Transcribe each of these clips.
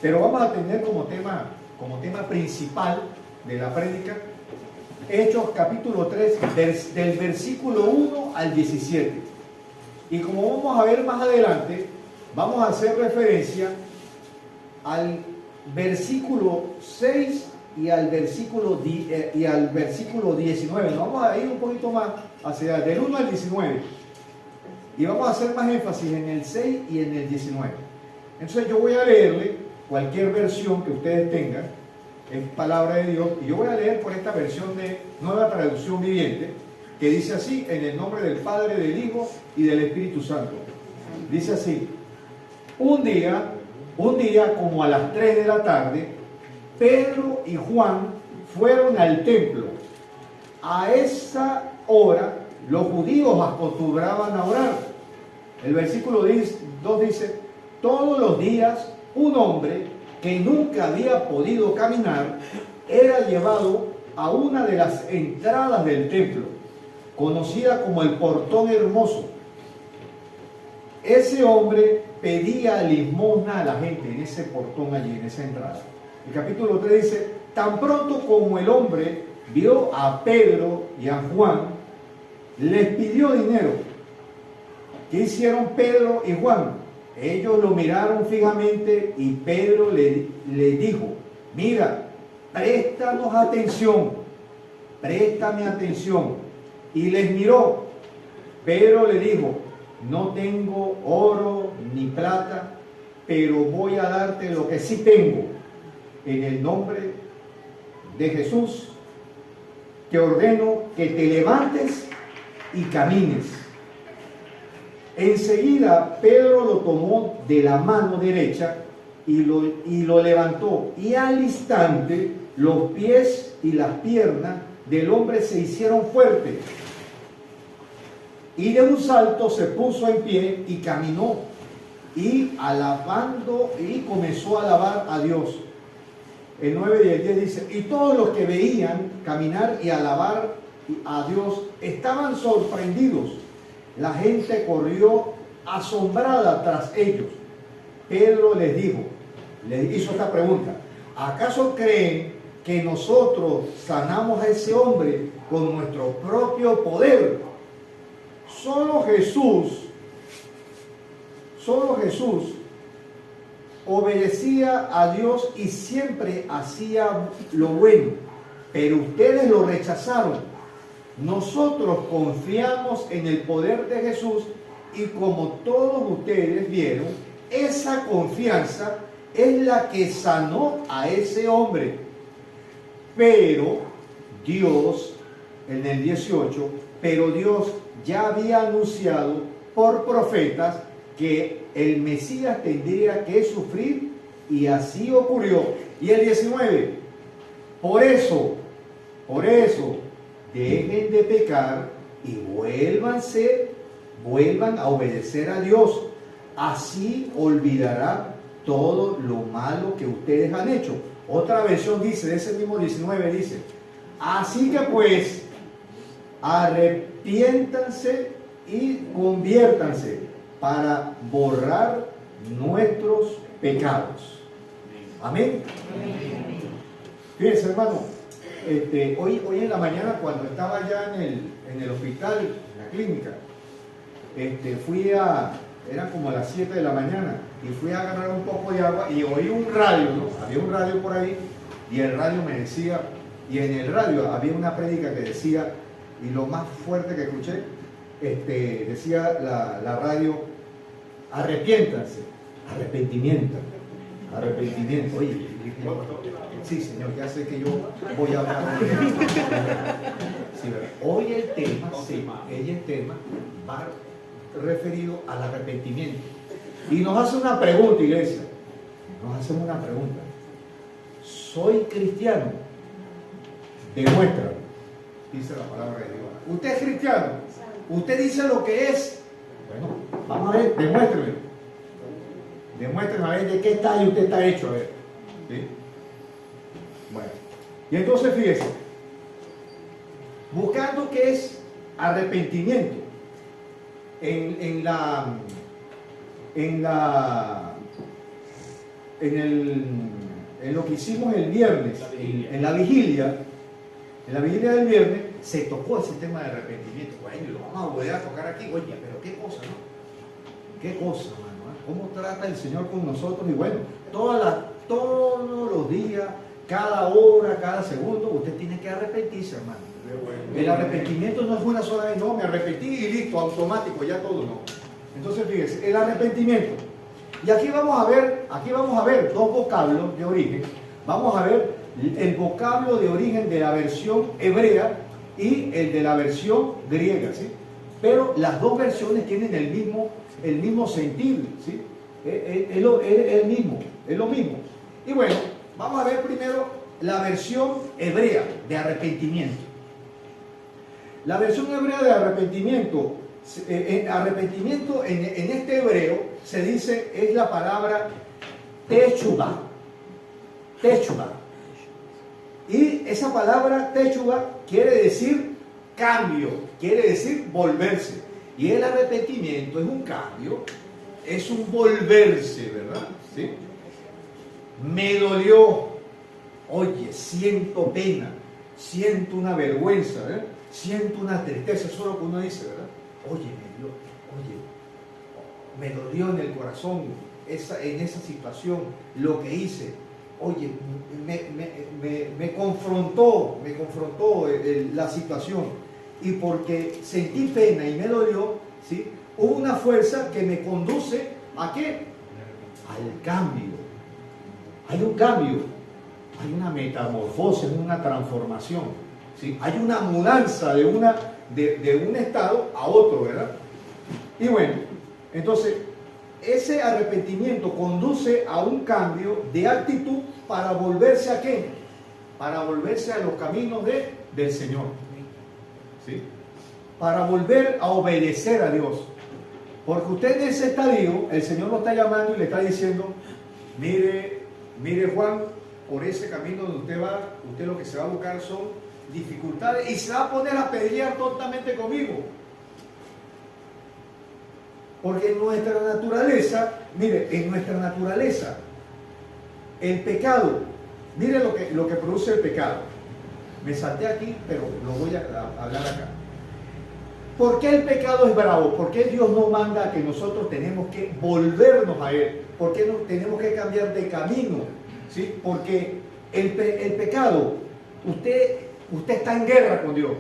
Pero vamos a tener como tema principal de la prédica Hechos capítulo 3, del versículo 1 al 17. Y como vamos a ver más adelante, vamos a hacer referencia al versículo 6 y al versículo 19. Nos vamos a ir un poquito más hacia del 1 al 19. Y vamos a hacer más énfasis en el 6 y en el 19. Entonces yo voy a leerle cualquier versión que ustedes tengan, es palabra de Dios, y yo voy a leer por esta versión de Nueva Traducción Viviente, que dice así: en el nombre del Padre, del Hijo y del Espíritu Santo. Dice así: un día como a las 3 de la tarde, Pedro y Juan fueron al templo. A esa hora los judíos acostumbraban a orar. El versículo 2 dice: todos los días un hombre que nunca había podido caminar era llevado a una de las entradas del templo, conocida como el Portón Hermoso. Ese hombre pedía limosna a la gente en ese portón allí, en esa entrada. El capítulo 3 dice: tan pronto como el hombre vio a Pedro y a Juan, les pidió dinero. ¿Qué hicieron Pedro y Juan? Ellos lo miraron fijamente y Pedro le dijo: mira, préstanos atención, préstame atención. Y les miró. Pedro le dijo: no tengo oro ni plata, pero voy a darte lo que sí tengo. En el nombre de Jesús, te ordeno que te levantes y camines. Enseguida Pedro lo tomó de la mano derecha y lo levantó, y al instante los pies y las piernas del hombre se hicieron fuertes, y de un salto se puso en pie y caminó, y comenzó a alabar a Dios. El 9 y el 10 dice: y todos los que veían caminar y alabar a Dios estaban sorprendidos. La gente corrió asombrada tras ellos. Pedro les hizo esta pregunta: ¿acaso creen que nosotros sanamos a ese hombre con nuestro propio poder? Solo Jesús obedecía a Dios y siempre hacía lo bueno, pero ustedes lo rechazaron. Nosotros confiamos en el poder de Jesús, y como todos ustedes vieron, esa confianza es la que sanó a ese hombre. Pero Dios, en el 18, pero Dios ya había anunciado por profetas que el Mesías tendría que sufrir, y así ocurrió. Y el 19, por eso, dejen de pecar y vuelvan a obedecer a Dios. Así olvidará todo lo malo que ustedes han hecho. Otra versión dice, de ese mismo 19, dice: así que pues, arrepiéntanse y conviértanse para borrar nuestros pecados. Amén. Fíjense, hermano, hoy en la mañana, cuando estaba ya en el hospital, en la clínica, eran como a las 7 de la mañana, y fui a agarrar un poco de agua y oí un radio, ¿no? Había un radio por ahí, y el radio me decía, y en el radio había una prédica que decía, y lo más fuerte que escuché, decía la radio: arrepiéntanse, arrepentimiento. Oye, dije, sí, Señor, ya sé que yo voy a hablar de eso. Sí, hoy el tema va referido al arrepentimiento. Y nos hace una pregunta, iglesia. Nos hacemos una pregunta: ¿soy cristiano? Demuéstralo, dice la palabra de Dios. ¿Usted es cristiano? ¿Usted dice lo que es? Bueno, vamos a ver, demuéstrelo. Demuéstrenme a ver de qué talla usted está hecho, a ver. ¿Sí? Bueno, y entonces fíjese, buscando qué es arrepentimiento en en lo que hicimos el viernes, en la vigilia del viernes, se tocó ese tema de arrepentimiento. Bueno, lo vamos a volver a tocar aquí. Oye, pero qué cosa, ¿no? Qué cosa, hermano. ¿Cómo trata el Señor con nosotros? Y bueno, todos los días, cada hora, cada segundo, usted tiene que arrepentirse, hermano. El arrepentimiento no es una sola vez, no, me arrepentí y listo, automático, ya todo, no. Entonces, fíjese, el arrepentimiento. Y aquí vamos a ver dos vocablos de origen. Vamos a ver el vocablo de origen de la versión hebrea y el de la versión griega, ¿sí? Pero las dos versiones tienen el mismo sentido, ¿sí? Es lo mismo. Y bueno, vamos a ver primero la versión hebrea de arrepentimiento. La versión hebrea de arrepentimiento, en este hebreo se dice, es la palabra teshuva. Teshuva. Y esa palabra teshuva quiere decir cambio, quiere decir volverse. Y el arrepentimiento es un cambio, es un volverse, ¿verdad? ¿Sí? Me dolió, oye, siento pena, siento una vergüenza, ¿eh? Siento una tristeza, eso es lo que uno dice, ¿verdad? Oye, me dolió en el corazón en esa situación lo que hice. Oye, me confrontó la situación. Y porque sentí pena y me dolió, ¿sí? Hubo una fuerza que me conduce ¿a qué? Al cambio. Hay un cambio, hay una metamorfosis, una transformación, ¿sí? Hay una mudanza de un estado a otro, ¿verdad? Y bueno, entonces, ese arrepentimiento conduce a un cambio de actitud para volverse ¿a qué? Para volverse a los caminos del Señor, ¿sí? Para volver a obedecer a Dios. Porque usted en ese estadio, el Señor lo está llamando y le está diciendo, mire Juan, por ese camino donde usted va, usted lo que se va a buscar son dificultades y se va a poner a pelear tontamente conmigo. Porque en nuestra naturaleza, el pecado, mire lo que produce el pecado. Me salté aquí, pero lo voy a hablar acá. ¿Por qué el pecado es bravo? ¿Por qué Dios no manda a que nosotros tenemos que volvernos a Él? ¿Por qué no tenemos que cambiar de camino? ¿Sí? Porque el pecado, usted está en guerra con Dios.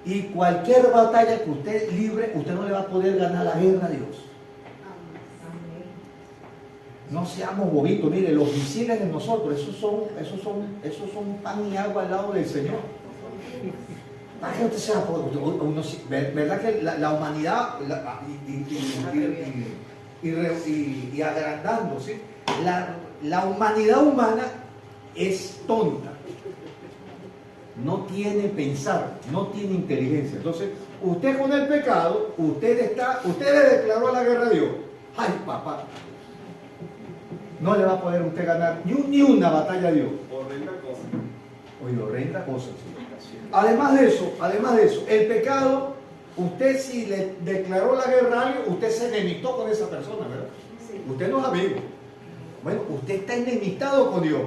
Y cualquier batalla que usted libre, usted no le va a poder ganar la guerra a Dios. No seamos bobitos, mire, los misiles de nosotros, esos son pan y agua al lado del Señor. Para que usted sea, ¿verdad que la humanidad, y agrandando, ¿sí? La humanidad humana es tonta. No tiene pensar, no tiene inteligencia. Entonces, usted con el pecado, usted le declaró la guerra a Dios. Ay, papá, no le va a poder usted ganar ni una batalla a Dios. Horrenda cosa. Oye, horrenda cosa. Sí. Además de eso, el pecado, usted si le declaró la guerra a alguien, usted se enemitó con esa persona, ¿verdad? Sí. Usted no es amigo. Bueno, usted está enemistado con Dios.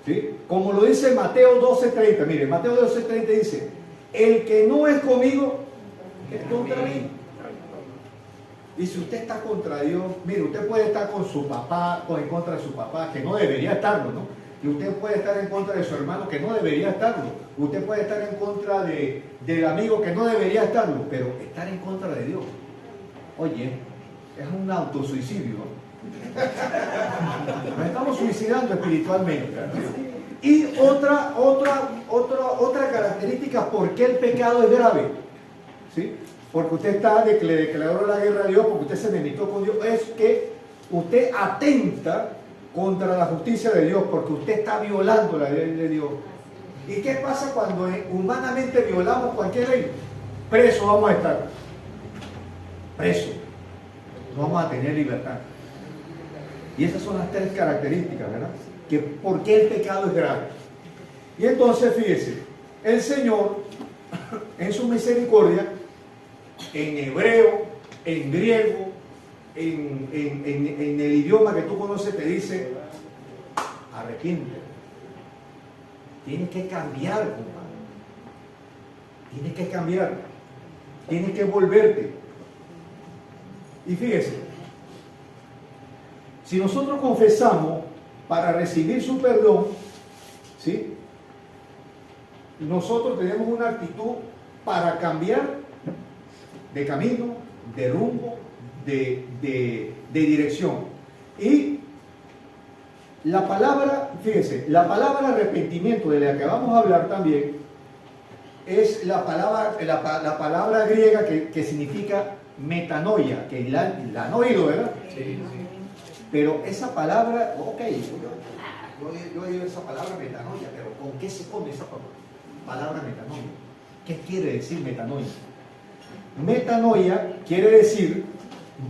¿Sí? Como lo dice Mateo 12:30, mire, Mateo 12:30 dice, el que no es conmigo es contra mí. Y si usted está contra Dios, mire, usted puede estar con su papá o en contra de su papá, que no debería estarlo, ¿no? Y usted puede estar en contra de su hermano, que no debería estarlo. Usted puede estar en contra del amigo, que no debería estarlo, pero estar en contra de Dios, oye, es un autosuicidio, ¿no? Nos estamos suicidando espiritualmente, ¿no? Y otra característica, ¿por qué el pecado es grave? ¿Sí? Porque usted le declaró la guerra a Dios, porque usted se enemitó con Dios, es que usted atenta contra la justicia de Dios, porque usted está violando la ley de Dios. ¿Y qué pasa cuando humanamente violamos cualquier ley? Presos vamos a estar. Presos. No vamos a tener libertad. Y esas son las tres características, ¿verdad? Que por qué el pecado es grave. Y entonces, fíjese, el Señor, en su misericordia, en hebreo, en griego, en el idioma que tú conoces te dice, arrepiente. Tienes que cambiar, compadre. Tienes que cambiar. Tienes que volverte. Y fíjese, si nosotros confesamos para recibir su perdón, ¿sí? Nosotros tenemos una actitud para cambiar de camino, de rumbo, de dirección. Y la palabra, fíjense, la palabra arrepentimiento de la que vamos a hablar también es la palabra griega que significa metanoia, que la han oído, ¿verdad? Sí, sí. Pero esa palabra, ok, yo he oído esa palabra metanoia, pero ¿con qué se pone esa palabra metanoia? ¿Qué quiere decir metanoia? Metanoia quiere decir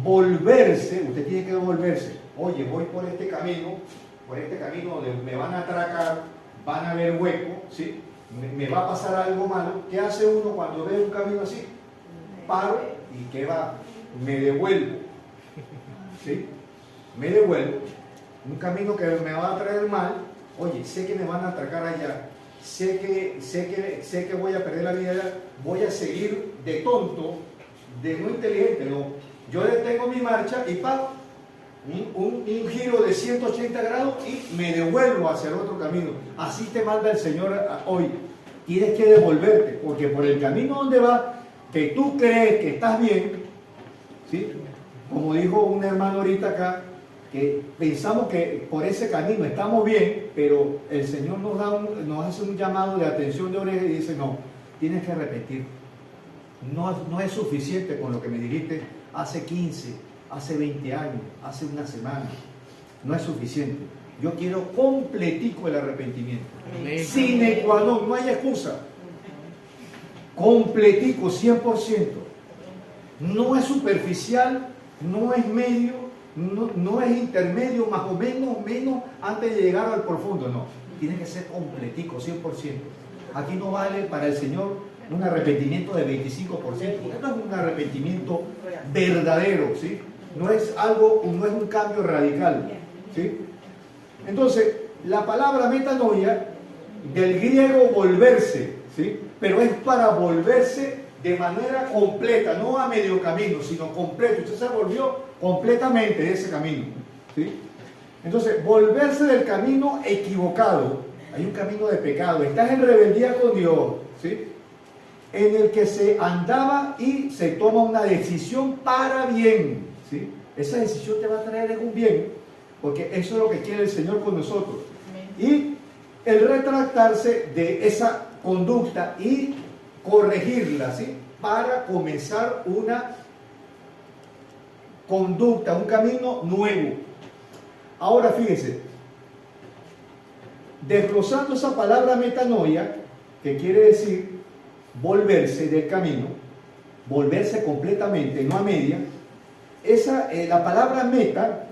volverse, usted tiene que volverse. Oye, voy por este camino donde me van a atracar, van a haber hueco, ¿sí? Me va a pasar algo malo. ¿Qué hace uno cuando ve un camino así? Paro y ¿qué va? Me devuelvo, ¿sí? Me devuelvo. Un camino que me va a traer mal. Oye, sé que me van a atracar allá, sé que voy a perder la vida allá, voy a seguir de tonto, de no inteligente, no. Yo detengo mi marcha y pago un giro de 180 grados y me devuelvo hacia el otro camino. Así te manda el Señor hoy. Tienes que devolverte, porque por el camino donde vas, que tú crees que estás bien, ¿sí? Como dijo un hermano ahorita acá, que pensamos que por ese camino estamos bien, pero el Señor nos hace un llamado de atención de oreja y dice, no, tienes que repetir. No es suficiente con lo que me dijiste hace 15, hace 20 años, hace una semana. No es suficiente. Yo quiero completico el arrepentimiento. Sine qua non, no hay excusa. Completico, 100%. No es superficial, no es medio, no es intermedio, más o menos antes de llegar al profundo. No, tiene que ser completico, 100%. Aquí no vale para el Señor un arrepentimiento de 25%, porque no es un arrepentimiento verdadero, ¿sí? No es un cambio radical, ¿sí? Entonces, la palabra metanoia, del griego volverse, ¿sí? Pero es para volverse de manera completa, no a medio camino, sino completo. Usted se volvió completamente de ese camino, ¿sí? Entonces, volverse del camino equivocado. Hay un camino de pecado, estás en rebeldía con Dios, ¿sí? En el que se andaba y se toma una decisión para bien, ¿sí? Esa decisión te va a traer un bien, porque eso es lo que quiere el Señor con nosotros. Y el retractarse de esa conducta y corregirla, ¿sí? Para comenzar una conducta, un camino nuevo. Ahora fíjese, desglosando esa palabra metanoia, que quiere decir volverse del camino, volverse completamente, no a media, la palabra meta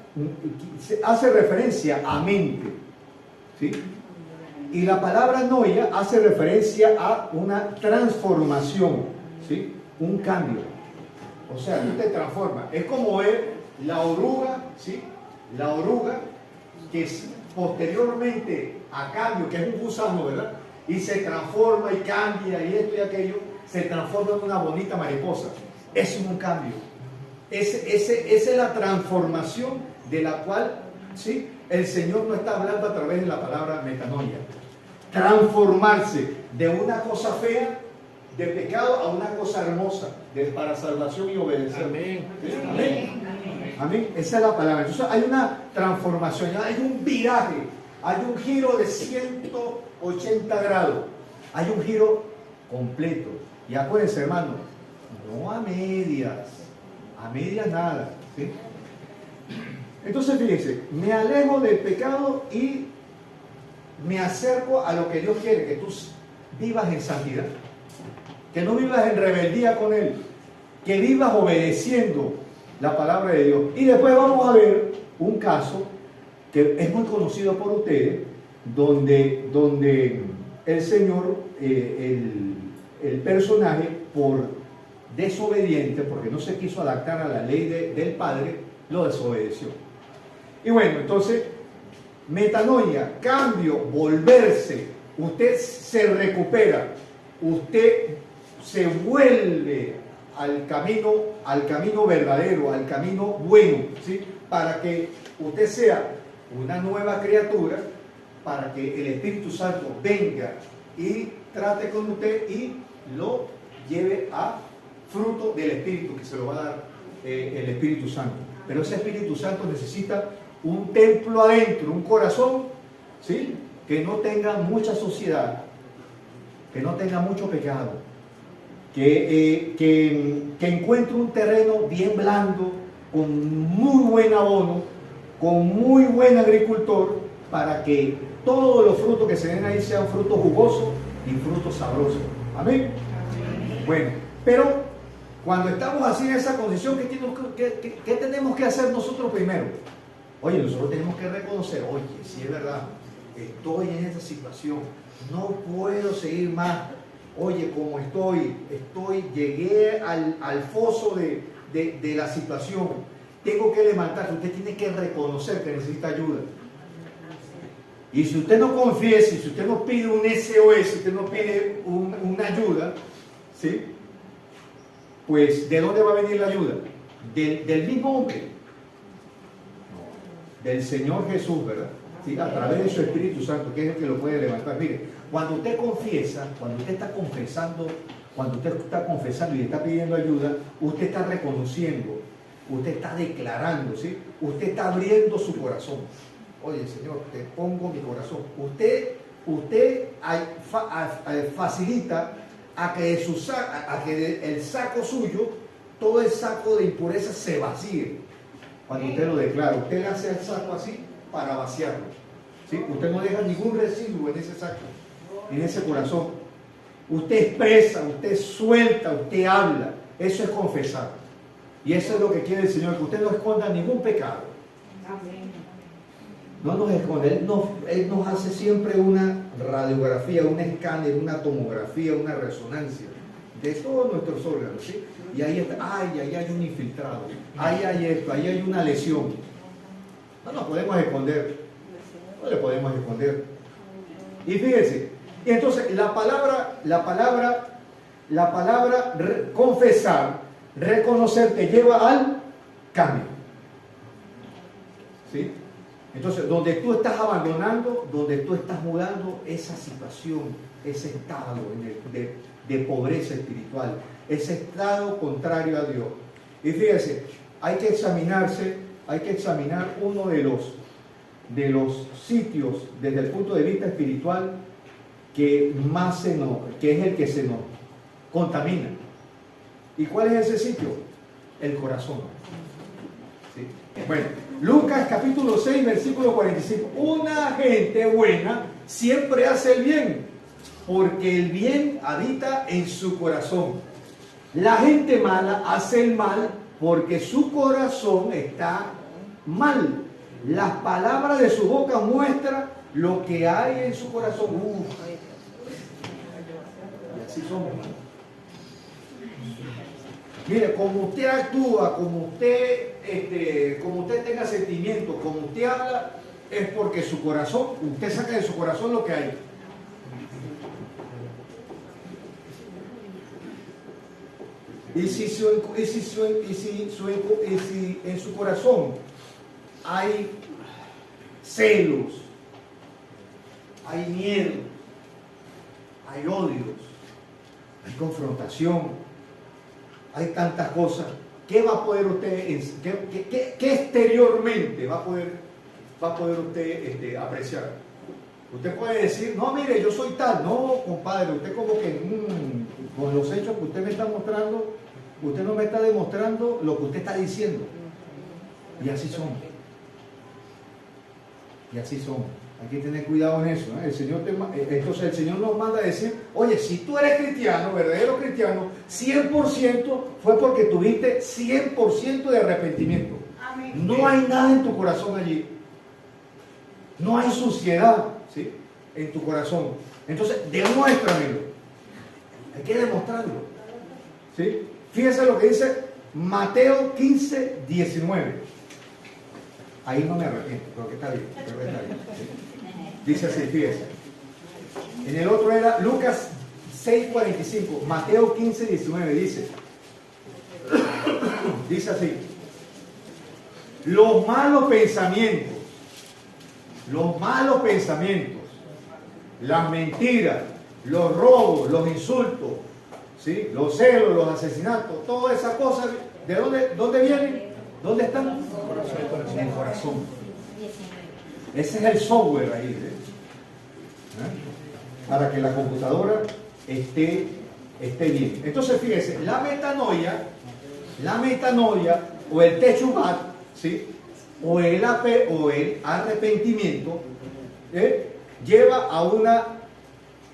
hace referencia a mente, ¿sí? Y la palabra noia hace referencia a una transformación, ¿sí? Un cambio. O sea, tú te transformas. Es como ver la oruga, ¿sí? La oruga que posteriormente a cambio, que es un gusano, ¿verdad? Y se transforma y cambia y esto y aquello, se transforma en una bonita mariposa. Es un cambio. Esa es la transformación de la cual, ¿sí? El Señor nos está hablando a través de la palabra metanoia. Transformarse de una cosa fea, de pecado, a una cosa hermosa, para salvación y obedecer. Amén. ¿Sí? Amén. Amén. Esa es la palabra. Entonces hay una transformación, hay un viraje, hay un giro de 180 grados, hay un giro completo. Y acuérdense, hermano, no a medias nada, ¿sí? Entonces fíjense, me alejo del pecado y me acerco a lo que Dios quiere, que tú vivas en santidad, que no vivas en rebeldía con Él, que vivas obedeciendo la palabra de Dios. Y después vamos a ver un caso que es muy conocido por ustedes, donde el Señor, el personaje, por desobediente, porque no se quiso adaptar a la ley del Padre, lo desobedeció. Y bueno, entonces, metanoia, cambio, volverse, usted se recupera, usted se vuelve al camino verdadero, al camino bueno, ¿sí? Para que usted sea una nueva criatura, para que el Espíritu Santo venga y trate con usted y lo lleve a fruto del Espíritu, que se lo va a dar el Espíritu Santo. Pero ese Espíritu Santo necesita un templo adentro, un corazón, ¿sí? Que no tenga mucha suciedad, que no tenga mucho pecado, que encuentre un terreno bien blando, con muy buen abono, con muy buen agricultor, para que todos los frutos que se den ahí sean frutos jugosos y frutos sabrosos. Amén. Bueno, pero cuando estamos así en esa condición, ¿qué tenemos que hacer nosotros primero? Oye, nosotros tenemos que reconocer, oye, si es verdad, estoy en esta situación, no puedo seguir más. Oye, como llegué al foso de la situación, tengo que levantarse. Usted tiene que reconocer que necesita ayuda. Y si usted no confiesa, si usted no pide un SOS, si usted no pide una ayuda, ¿sí? Pues ¿de dónde va a venir la ayuda? Del mismo hombre, del Señor Jesús, ¿verdad? ¿Sí? A través de su Espíritu Santo, que es el que lo puede levantar. Mire, cuando usted confiesa, cuando usted está confesando y está pidiendo ayuda, usted está reconociendo, usted está declarando, ¿sí? Usted está abriendo su corazón. Oye, Señor, te pongo mi corazón. Usted facilita a que el saco suyo, todo el saco de impureza se vacíe. Cuando usted lo declara, usted le hace el saco así para vaciarlo, ¿sí? Usted no deja ningún residuo en ese saco, en ese corazón. Usted expresa, usted suelta, usted habla. Eso es confesar. Y eso es lo que quiere el Señor, que usted no esconda ningún pecado. Amén. No nos esconde, Él nos hace siempre una radiografía, un escáner, una tomografía, una resonancia de todos nuestros órganos, ¿sí? Y ahí está, ahí hay un infiltrado, ahí hay esto, ahí hay una lesión. No nos podemos esconder, no le podemos esconder. Y fíjense, y entonces la palabra confesar, reconocer, te lleva al cambio, ¿sí? Entonces, donde tú estás abandonando, donde tú estás mudando esa situación, ese estado de pobreza espiritual, ese estado contrario a Dios. Y fíjense, hay que examinar uno de los sitios desde el punto de vista espiritual que es el que se nos contamina. ¿Y cuál es ese sitio? El corazón. ¿Sí? Bueno, Lucas capítulo 6, versículo 45. Una gente buena siempre hace el bien, porque el bien habita en su corazón. La gente mala hace el mal porque su corazón está mal. Las palabras de su boca muestran lo que hay en su corazón. Y así somos. Mire, como usted actúa, como usted tenga sentimientos, como usted habla, es porque su corazón, usted saca de su corazón lo que hay. Y si en su corazón hay celos, hay miedo, hay odios, hay confrontación, hay tantas cosas, ¿qué va a poder usted, qué exteriormente va a poder usted apreciar? Usted puede decir, no, mire, yo soy tal. No, compadre, usted como que con los hechos que usted me está mostrando, usted no me está demostrando lo que usted está diciendo. Y así somos. Y así somos. Hay que tener cuidado en eso, ¿eh? Entonces el Señor nos manda a decir, oye, si tú eres cristiano, verdadero cristiano, 100% fue porque tuviste 100% de arrepentimiento. Amén. No hay nada en tu corazón allí. No hay suciedad, ¿sí?, en tu corazón. Entonces, demuéstramelo. Hay que demostrarlo, ¿sí? Fíjense lo que dice Mateo 15, 19. Ahí no me arrepiento, creo que está bien, creo que está bien. ¿Sí? Dice así, fíjese. En el otro era Lucas 6:45, Mateo 15:19 dice. Dice así. Los malos pensamientos, las mentiras, los robos, los insultos, ¿sí? Los celos, los asesinatos, todas esas cosas, ¿de dónde vienen? ¿Dónde están? En el corazón. Ese es el software ahí, ¿eh? Para que la computadora esté bien. Entonces, fíjese, la metanoia o el teshuvat, ¿sí? o el arrepentimiento, lleva a una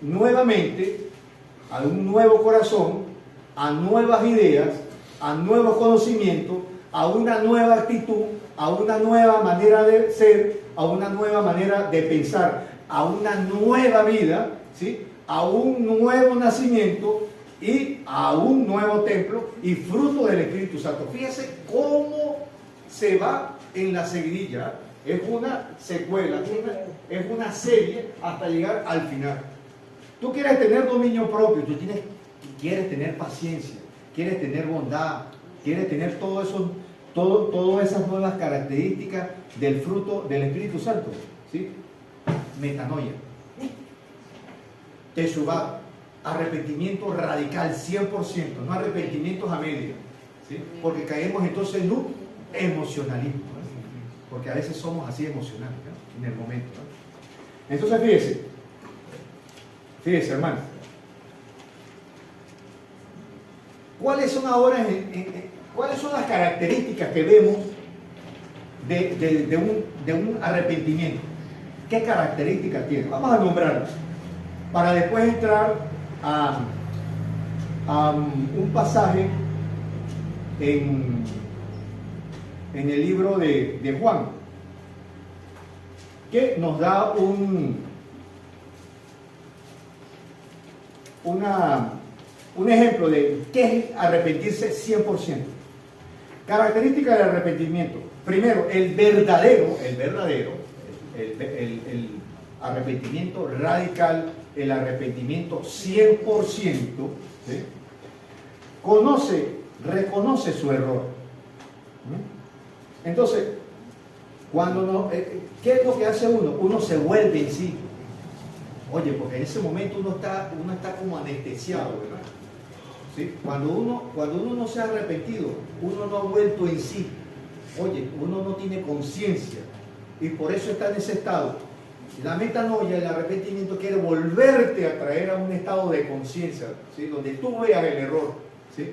nueva mente, a un nuevo corazón, a nuevas ideas, a nuevos conocimientos, a una nueva actitud, a una nueva manera de ser, a una nueva manera de pensar, a una nueva vida, ¿sí? A un nuevo nacimiento y a un nuevo templo y fruto del Espíritu Santo. Fíjese cómo se va en la seguidilla. Es una secuela, es una serie hasta llegar al final. Tú quieres tener dominio propio, quieres tener paciencia, quieres tener bondad, quieres tener todas esas nuevas características del fruto del Espíritu Santo, ¿sí? Metanoia, teshuvat, arrepentimiento radical, 100%, no arrepentimientos a media, ¿sí? Porque caemos entonces en un emocionalismo, ¿no? Porque a veces somos así emocionales, ¿no? En el momento, ¿no? Entonces fíjese hermano, ¿cuáles son ahora cuáles son las características que vemos de un arrepentimiento? ¿Qué características tiene? Vamos a nombrarlas para después entrar a un pasaje en el libro de Juan, que nos da un ejemplo de qué es arrepentirse 100%. Características del arrepentimiento. Primero, el verdadero arrepentimiento radical, el arrepentimiento 100%, ¿sí? Reconoce su error. Entonces, ¿qué es lo que hace uno? Uno se vuelve en sí. Oye, porque en ese momento uno está como anestesiado, ¿verdad? ¿Sí? Cuando uno no se ha arrepentido, uno no ha vuelto en sí. Oye, uno no tiene conciencia y por eso está en ese estado. La metanoia, el arrepentimiento, quiere volverte a traer a un estado de conciencia, ¿sí? Donde tú veas el error, ¿sí?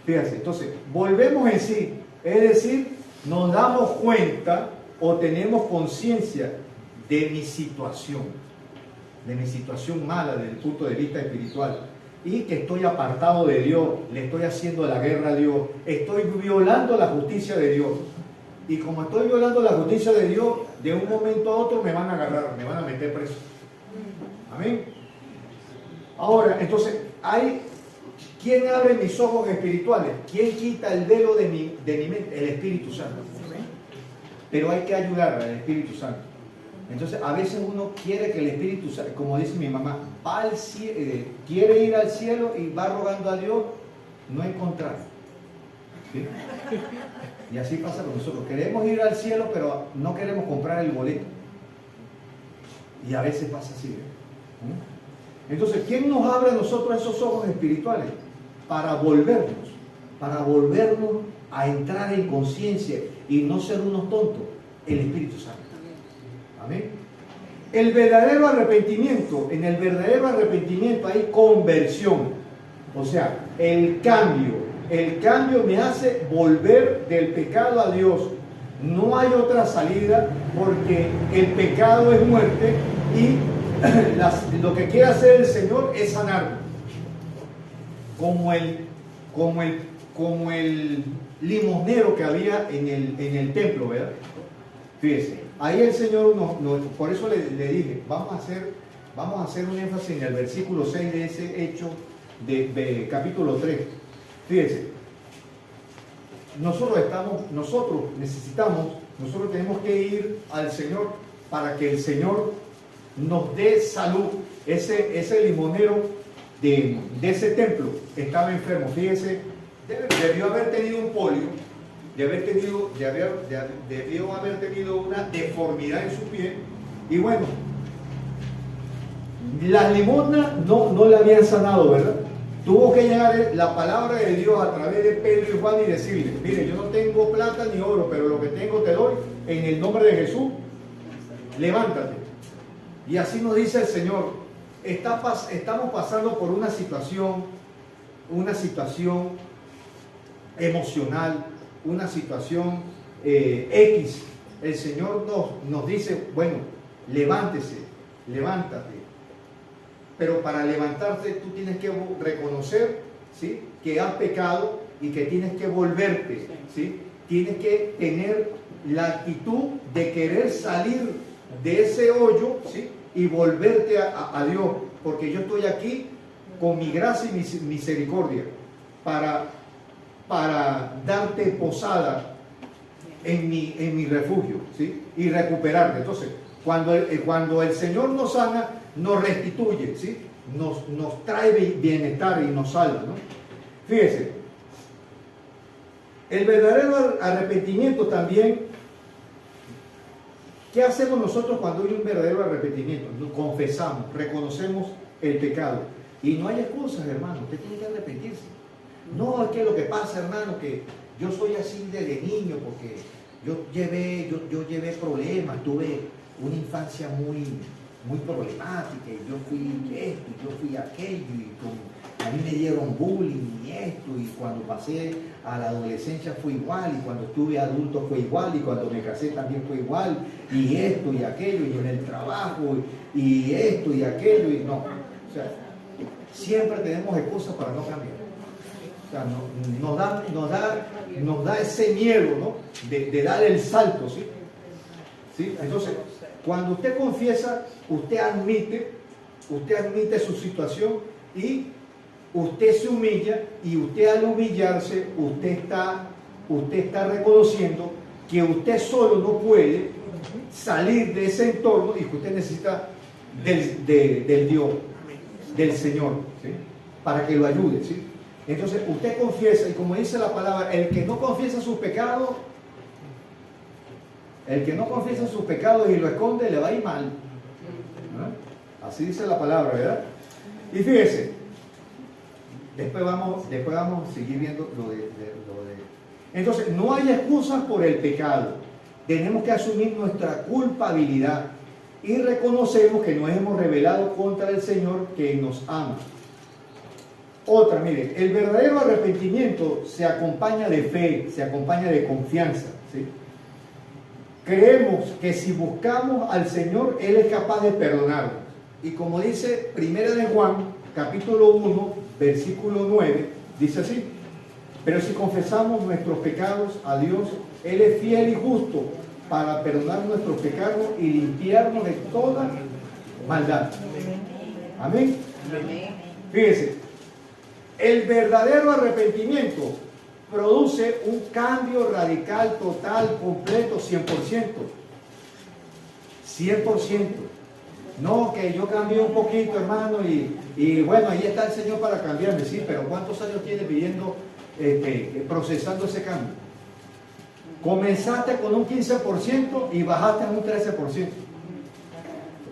Fíjate, entonces, volvemos en sí, es decir, nos damos cuenta o tenemos conciencia de mi situación mala desde el punto de vista espiritual, y que estoy apartado de Dios, le estoy haciendo la guerra a Dios, estoy violando la justicia de Dios. Y como estoy violando la justicia de Dios, de un momento a otro me van a agarrar, me van a meter preso. Amén. Ahora, entonces, ¿quién abre mis ojos espirituales? ¿Quién quita el velo de mi mente? El Espíritu Santo. Pero hay que ayudar al Espíritu Santo. Entonces, a veces uno quiere que el Espíritu Santo, como dice mi mamá, quiere ir al cielo y va rogando a Dios no encontrar. ¿Sí? Y así pasa con nosotros. Queremos ir al cielo, pero no queremos comprar el boleto. Y a veces pasa así. Entonces, ¿quién nos abre a nosotros esos ojos espirituales? Para volvernos a entrar en conciencia y no ser unos tontos. El Espíritu Santo. Amén. En el verdadero arrepentimiento hay conversión. O sea, el cambio me hace volver del pecado a Dios. No hay otra salida, porque el pecado es muerte y lo que quiere hacer el Señor es sanar. Como el limosnero que había en el templo, ¿verdad? Fíjese, ahí el Señor por eso le dije, vamos a hacer un énfasis en el versículo 6 de ese hecho de capítulo 3. Fíjese, nosotros tenemos que ir al Señor para que el Señor nos dé salud. Ese limonero de ese templo estaba enfermo, fíjese, debió haber tenido un polio, debió haber tenido una deformidad en su pie, y bueno, las limosnas no le habían sanado, ¿verdad? Tuvo que llegar la palabra de Dios a través de Pedro y Juan y decirle, mire, yo no tengo plata ni oro, pero lo que tengo te doy, en el nombre de Jesús, levántate. Y así nos dice el Señor, estamos pasando por una situación emocional, una situación X. El Señor nos dice, bueno, levántate. Pero para levantarte tú tienes que reconocer, ¿sí?, que has pecado y que tienes que volverte, ¿sí? Tienes que tener la actitud de querer salir de ese hoyo, ¿sí?, y volverte a Dios, porque yo estoy aquí con mi gracia y mi misericordia para darte posada en mi refugio, ¿sí?, y recuperarte. Entonces, cuando el Señor nos sana, nos restituye, ¿sí?, nos trae bienestar y nos salva, ¿no? Fíjese, el verdadero arrepentimiento también. ¿Qué hacemos nosotros cuando hay un verdadero arrepentimiento? Nos confesamos, reconocemos el pecado. Y no hay excusas, hermano, usted tiene que arrepentirse. No, es que lo que pasa, hermano, que yo soy así desde niño porque yo llevé problemas, tuve una infancia muy problemática, y yo fui esto, y yo fui aquello, y a mí me dieron bullying y esto, y cuando pasé a la adolescencia fue igual, y cuando estuve adulto fue igual, y cuando me casé también fue igual, y esto y aquello, y en el trabajo, y esto y aquello, y no. O sea, siempre tenemos excusas para no cambiar. O sea, nos da ese miedo, ¿no?, de dar el salto, ¿sí? ¿Sí? Entonces, cuando usted confiesa, usted admite su situación y usted se humilla, y usted al humillarse, usted está reconociendo que usted solo no puede salir de ese entorno y que usted necesita del Dios, del Señor, ¿sí?, para que lo ayude, ¿sí? Entonces usted confiesa, y como dice la palabra, el que no confiesa sus pecados y lo esconde, le va a ir mal, ¿no? Así dice la palabra, ¿verdad? Y fíjese, después vamos a seguir viendo lo de. Entonces, no hay excusas por el pecado. Tenemos que asumir nuestra culpabilidad y reconocemos que nos hemos rebelado contra el Señor, que nos ama. Otra, mire, el verdadero arrepentimiento se acompaña de fe, se acompaña de confianza, ¿sí? Creemos que si buscamos al Señor, Él es capaz de perdonarnos. Y como dice 1 de Juan, capítulo 1, versículo 9, dice así: pero si confesamos nuestros pecados a Dios, Él es fiel y justo para perdonar nuestros pecados y limpiarnos de toda maldad. Amén. Fíjese, el verdadero arrepentimiento produce un cambio radical, total, completo, 100%. 100%. No, que yo cambié un poquito, hermano, y bueno, ahí está el Señor para cambiarme, sí, pero ¿cuántos años tiene viviendo, procesando ese cambio? Comenzaste con un 15% y bajaste a un 13%.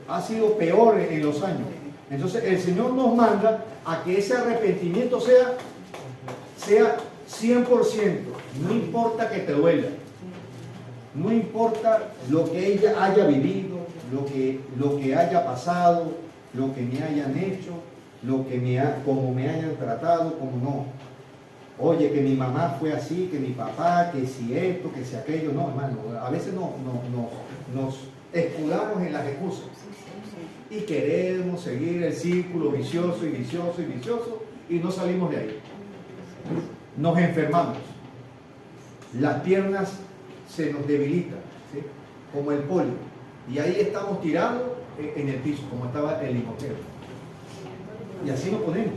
Ha sido peor en los años. Entonces el Señor nos manda a que ese arrepentimiento sea 100%. No importa que te duela, no importa lo que ella haya vivido, lo que haya pasado, lo que me hayan hecho, como me hayan tratado, como no. Oye, que mi mamá fue así, que mi papá, que si esto, que si aquello. No, hermano, a veces nos escudamos en las excusas y queremos seguir el círculo vicioso y no salimos de ahí. Nos enfermamos, las piernas se nos debilitan, ¿sí?, como el polio, y ahí estamos tirados en el piso, como estaba el limosnero. Y así nos ponemos.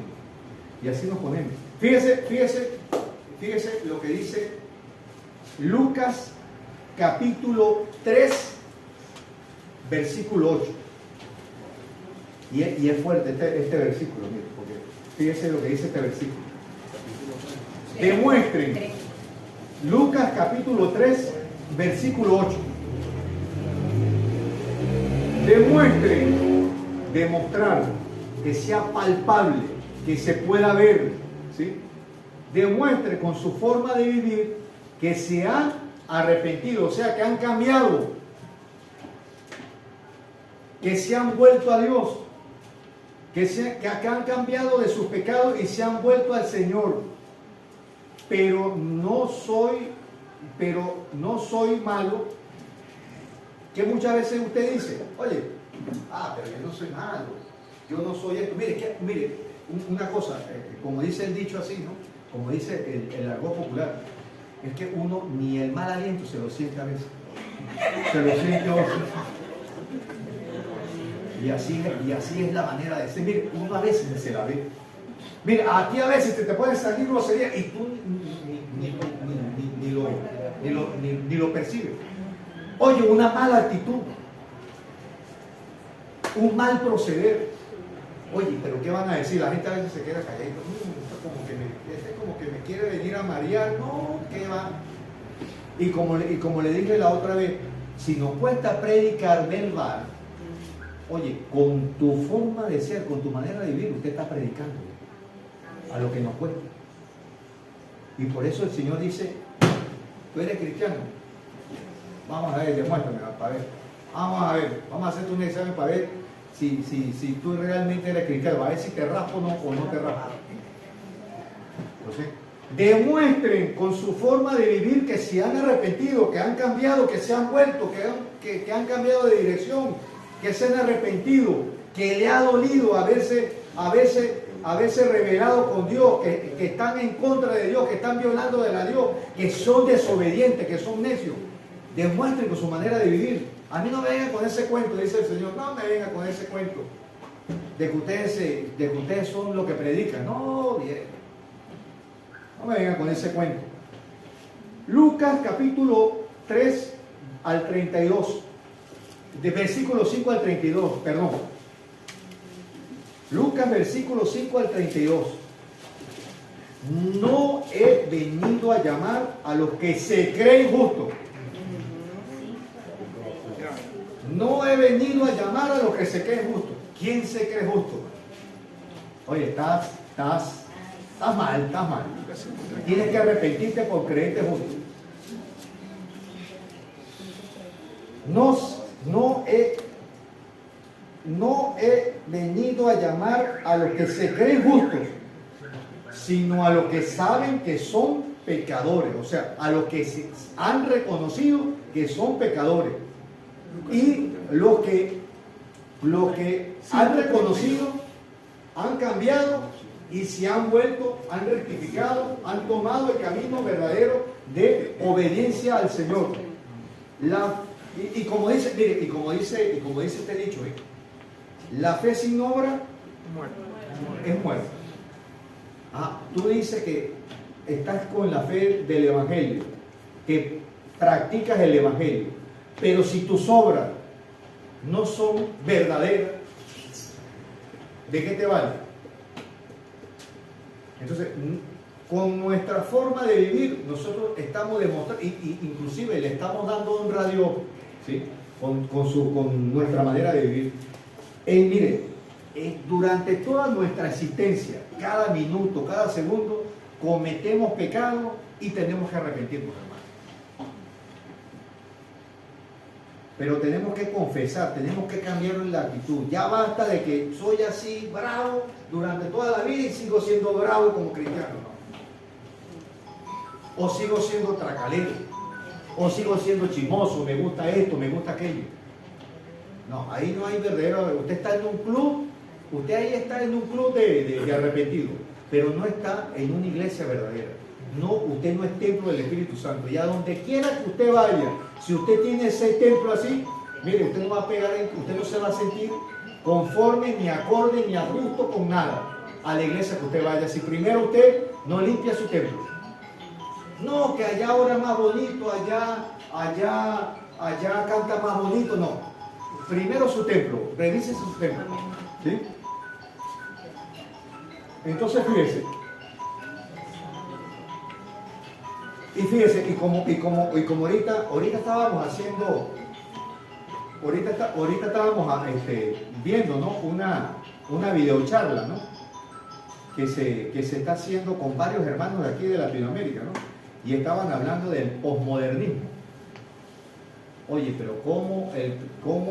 Fíjese lo que dice Lucas capítulo 3, versículo 8. Y es fuerte este versículo, mire, porque fíjese lo que dice este versículo. Demuestren. Lucas capítulo 3, versículo 8. Demuestren, demostrar, que sea palpable, que se pueda ver, ¿sí? Demuestre con su forma de vivir que se han arrepentido, o sea, que han cambiado, que se han vuelto a Dios, que han cambiado de sus pecados y se han vuelto al Señor. Pero no soy malo. Que muchas veces usted dice, oye, pero yo no soy malo, yo no soy esto. Mire, una cosa, como dice el dicho así, ¿no? Como dice el argot popular, es que uno ni el mal aliento se lo siente a veces, se lo siente a otro. Y así es la manera de ser. Mire, uno a veces se la ve. Mira, a ti a veces te puede salir grosería y tú ni lo percibes. Oye, una mala actitud, un mal proceder. Oye, pero ¿qué van a decir? La gente a veces se queda callando. Como que me quiere venir a marear. No, ¿qué va? Y como le dije la otra vez, si nos cuesta predicar verbal, oye, con tu forma de ser, con tu manera de vivir, usted está predicando a lo que nos cuesta. Y por eso el Señor dice, ¿tú eres cristiano? Vamos a ver, demuéstrame para ver. Vamos a ver, vamos a hacerte un examen para ver si tú realmente eres cristiano, a ver si te raspo o no te raspo. Entonces, demuestren con su forma de vivir que se han arrepentido, que han cambiado, que se han vuelto, que han cambiado de dirección, que se han arrepentido, que le ha dolido haberse rebelado con Dios, que están en contra de Dios, que están violando de la Dios, que son desobedientes, que son necios. Demuestren con su manera de vivir. A mí no me vengan con ese cuento, dice el Señor, no me vengan con ese cuento de que ustedes son lo que predican. No, bien. No me vengan con ese cuento. Lucas capítulo 3 al 32, de versículo 5 al 32, perdón. Lucas versículo 5 al 32. No he venido a llamar a los que se creen justos. No he venido a llamar a los que se creen justos. ¿Quién se cree justo? Oye, estás mal. Tienes que arrepentirte por creerte justo. No he venido a llamar a los que se creen justos, sino a los que saben que son pecadores, o sea, a los que se han reconocido que son pecadores. Y los que han reconocido, han cambiado y se han vuelto, han rectificado, han tomado el camino verdadero de obediencia al Señor. Y como dice este dicho, la fe sin obra es muerta. Tú dices que estás con la fe del Evangelio, que practicas el Evangelio, pero si tus obras no son verdaderas, ¿de qué te vale? Entonces, con nuestra forma de vivir, nosotros estamos demostrando, inclusive le estamos dando honra a Dios, ¿sí? con nuestra manera de vivir. Mire, durante toda nuestra existencia, cada minuto, cada segundo, cometemos pecado y tenemos que arrepentirnos, hermano. Pero tenemos que confesar, tenemos que cambiar la actitud. Ya basta de que soy así bravo durante toda la vida y sigo siendo bravo como cristiano, ¿no? O sigo siendo tracalero, o sigo siendo chismoso, me gusta esto, me gusta aquello. No, ahí no hay verdadero. Usted está en un club, usted ahí está en un club de arrepentido, pero no está en una iglesia verdadera. No, usted no es templo del Espíritu Santo. Y a donde quiera que usted vaya, si usted tiene ese templo así, mire, usted no va a pegar, usted no se va a sentir conforme, ni acorde, ni a gusto con nada a la iglesia que usted vaya. Si primero usted no limpia su templo. No, que allá ora más bonito, allá canta más bonito, no. Primero su templo, revise su templo. ¿Sí? Entonces fíjese. Y fíjese, y como ahorita estábamos haciendo, ahorita estábamos viendo, ¿no? una videocharla, ¿no? Que se está haciendo con varios hermanos de aquí de Latinoamérica, ¿no? Y estaban hablando del posmodernismo. Oye, pero ¿cómo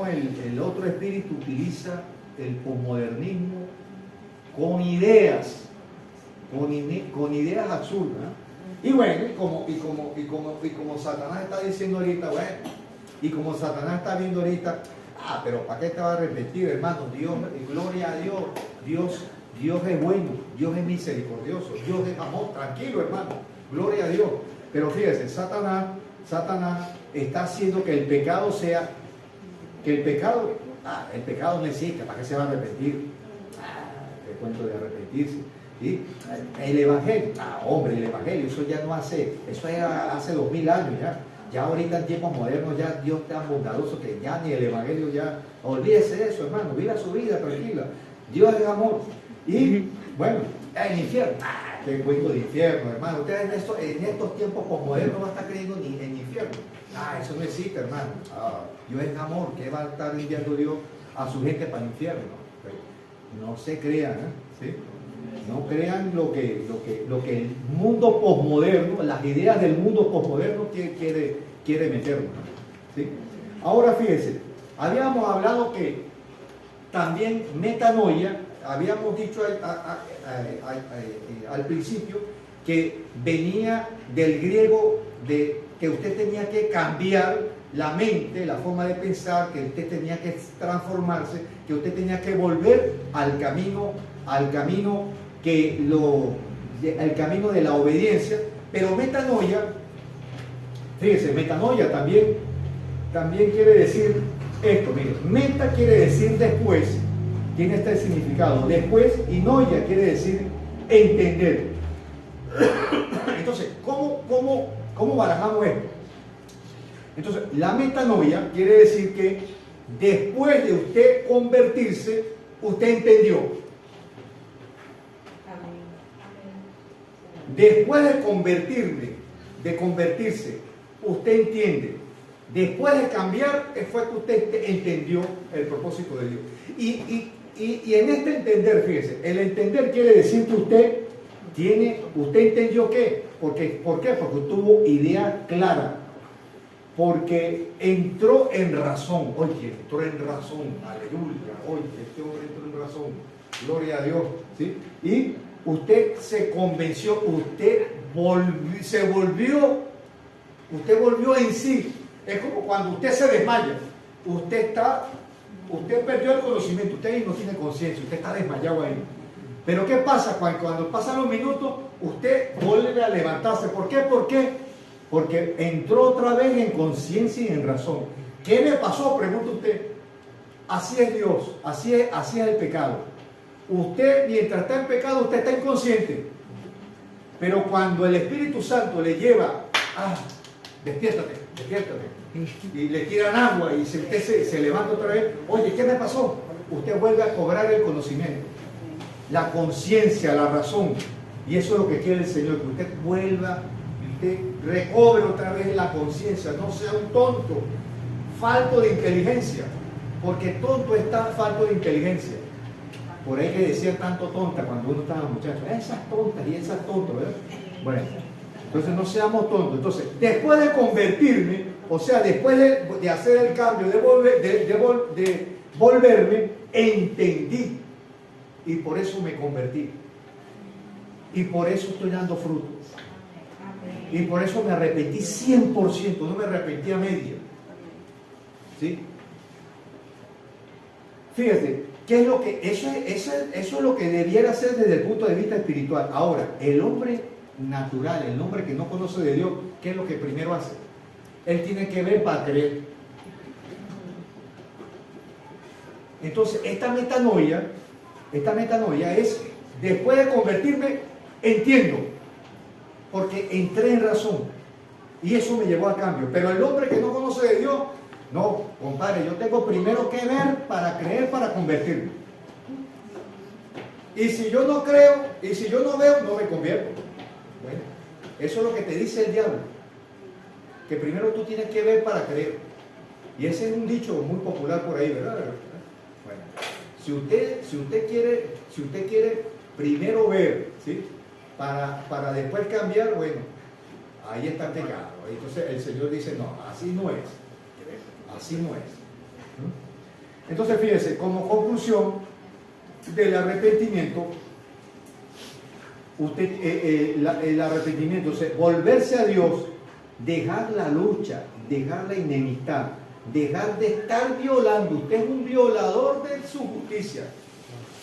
el otro espíritu utiliza el posmodernismo con ideas absurdas, ¿no? Y bueno, y como Satanás está diciendo ahorita, bueno, y como Satanás está viendo ahorita, pero ¿para qué te va a arrepentir, hermano? Dios, gloria a Dios, Dios es bueno, Dios es misericordioso, Dios es amor, tranquilo, hermano, gloria a Dios. Pero fíjese, Satanás está haciendo que el pecado el pecado no existe, ¿para qué se va a arrepentir? El cuento de arrepentirse. ¿Sí? El Evangelio, hombre, el Evangelio, eso ya no hace 2000 años ya. Ya ahorita en tiempos modernos ya Dios es tan bondadoso que ya ni el Evangelio ya, olvídese de eso, hermano, viva su vida tranquila. Dios es amor. Y bueno, el infierno, qué cuento de infierno, hermano. Ustedes en estos tiempos posmodernos no están creyendo ni en infierno. Eso no existe, hermano. Dios es amor, ¿qué va a estar enviando Dios a su gente para el infierno? No se crean, ¿sí? No crean lo que el mundo posmoderno, las ideas del mundo posmoderno quiere meternos, ¿sí? Ahora fíjense, habíamos hablado que también metanoia, habíamos dicho al principio que venía del griego de que usted tenía que cambiar la mente, la forma de pensar, que usted tenía que transformarse, que usted tenía que volver al camino de la obediencia. Pero metanoia, fíjese, metanoia también quiere decir esto, mire, meta quiere decir después, tiene este significado, después, y noia quiere decir entender. Entonces, ¿cómo barajamos esto? Entonces, la metanoia quiere decir que después de usted convertirse, usted entendió. Después de convertirse, usted entiende. Después de cambiar, fue que usted entendió el propósito de Dios. Y en este entender, fíjese, el entender quiere decir que usted entendió qué. ¿Por qué? Porque tuvo idea clara. Porque entró en razón. Oye, entró en razón. Aleluya. Oye, este hombre entró en razón. Gloria a Dios. ¿Sí? Y usted se convenció, usted volvió en sí. Es como cuando usted se desmaya. Usted perdió el conocimiento, usted no tiene conciencia, usted está desmayado ahí. Pero ¿qué pasa? Cuando pasan los minutos, usted vuelve a levantarse. ¿Por qué? Porque entró otra vez en conciencia y en razón. ¿Qué le pasó? Pregunta usted. Así es Dios, así es el pecado. Usted, mientras está en pecado, usted está inconsciente. Pero cuando el Espíritu Santo le lleva, despiértate, y le tiran agua y usted se levanta otra vez, oye, ¿qué me pasó? Usted vuelve a cobrar el conocimiento, la conciencia, la razón. Y eso es lo que quiere el Señor, que usted vuelva, usted recobre otra vez la conciencia, no sea un tonto, falto de inteligencia, porque tonto está falto de inteligencia. Por ahí que decía tanto tonta cuando uno estaba muchacho, esas tontas y esas tontas, ¿verdad? Bueno, entonces no seamos tontos. Entonces, después de convertirme, o sea, después de hacer el cambio, de volverme, entendí. Y por eso me convertí. Y por eso estoy dando frutos. Y por eso me arrepentí 100%, no me arrepentí a media. ¿Sí? Fíjate, ¿qué es lo que, eso es lo que debiera ser desde el punto de vista espiritual. Ahora, el hombre natural, el hombre que no conoce de Dios, ¿qué es lo que primero hace? Él tiene que ver para creer. Entonces, esta metanoia es, después de convertirme, entiendo. porque entré en razón. Y eso me llevó a cambio. Pero el hombre que no conoce de Dios, no, compadre, yo tengo primero que ver para creer, para convertirme. Y si yo no creo, y si yo no veo, no me convierto. Bueno, eso es lo que te dice el diablo. Que primero tú tienes que ver para creer. Y ese es un dicho muy popular por ahí, ¿verdad? Bueno, si usted quiere primero ver, ¿sí? Para después cambiar, bueno, ahí está el pecado. Entonces el Señor dice, no, así no es. Así no es. Entonces fíjese, como conclusión del arrepentimiento, el arrepentimiento, o sea, volverse a Dios, dejar la lucha, dejar la enemistad, dejar de estar violando. Usted es un violador de su justicia.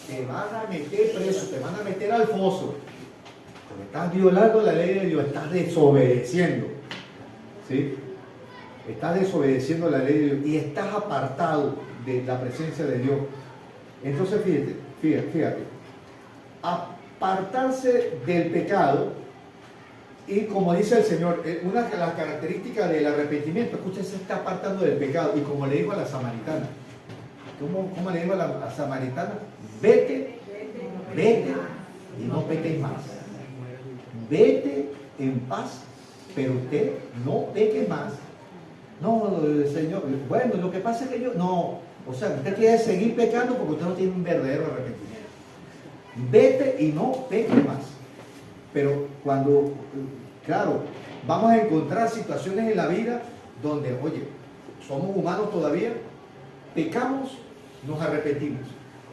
Te van a meter preso, te van a meter al foso. Porque estás violando la ley de Dios, estás desobedeciendo. ¿Sí? Estás desobedeciendo la ley de Dios y estás apartado de la presencia de Dios. Entonces fíjate. Apartarse del pecado, y como dice el Señor, una de las características del arrepentimiento es que usted se está apartando del pecado. Y como le dijo a la samaritana, ¿cómo le dijo a la samaritana? Vete y no peques más. Vete en paz, pero usted no peque más. No, Señor, bueno, lo que pasa es que yo, no, o sea, usted quiere seguir pecando porque usted no tiene un verdadero arrepentimiento. Vete y no peque más. Pero cuando, claro, vamos a encontrar situaciones en la vida donde, oye, somos humanos todavía, pecamos, nos arrepentimos.